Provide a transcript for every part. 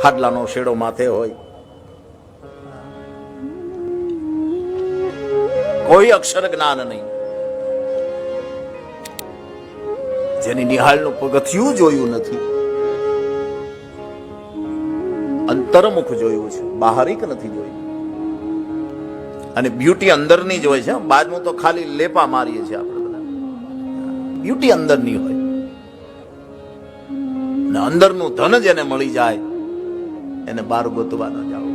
ખાટલાનો shadow માથે હોય, કોઈ અક્ષર જ્ઞાન નહીં, જેની નિહાળનું પગથિયું જોયું નથી, અંતર્મુખ જોયું છે, બહારિક નથી જોયું. અને બ્યુટી અંદરની જ હોય છે, બાજુ તો ખાલી લેપા મારીએ છીએ આપણે બધા. બ્યુટી અંદરની હોય ને અંદરનું ધન જેને મળી જાય એને બાર ગોતવા ન જાવ.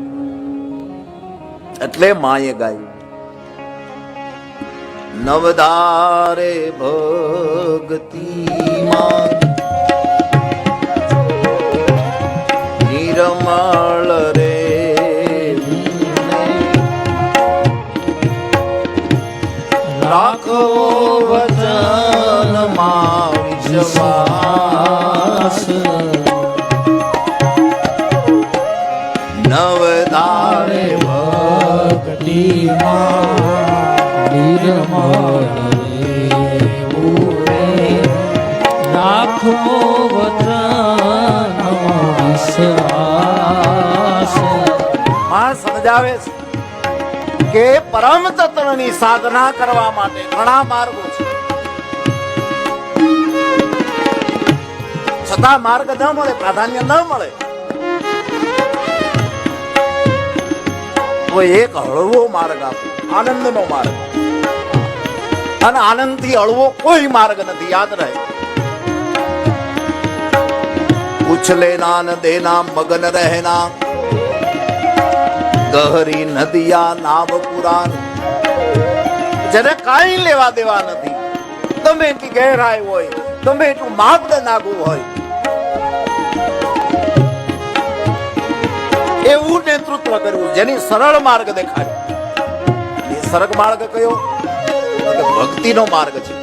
એટલે માએ ગાયું, નવધારે ભક્તિમાં નિર્મળ રે રાખો વચનમાં વિશ્વાસ. નવધારે ભક્તિમાં નિર્મળ રાખો વચનમાં વિશ્વાસ. માં સમજાવે છે કે પરમ તત્વની સાધના કરવા માટે ઘણા માર્ગો છે, છતાં માર્ગ ન મળે, પ્રાધાન્ય ન મળે તો એક હળવો માર્ગ આપો, આનંદનો માર્ગ. અને આનંદથી હળવો કોઈ માર્ગ નથી, યાદ રહે. ઉછલે ના ન દેના મગન રહેના ગહરી નદિયા નાવ પુરાણ. જેને કાંઈ લેવા દેવા નથી, ગમે એટલી ગહેરાઈ હોય, ગમે એટલું માપદંડ નાગવું હોય, એવું નેતૃત્વ કર્યું જેની સરળ માર્ગ દેખાય. એ સરળ માર્ગ કયો? ભક્તિનો માર્ગ છે.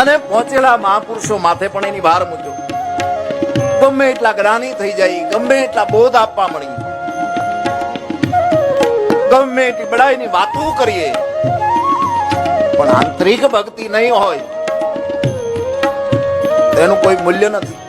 અને પહોંચેલા મહાપુરુષો માથે પણ એની ભાર મૂક્યો. ગમે એટલા જ્ઞાની થઈ જાય, ગમે એટલા બોધ આપવા મળી, ગમે એટલી બડાઈની વાતો કરીએ, પણ આંતરિક ભક્તિ નહીં હોય તેનું કોઈ મૂલ્ય નથી.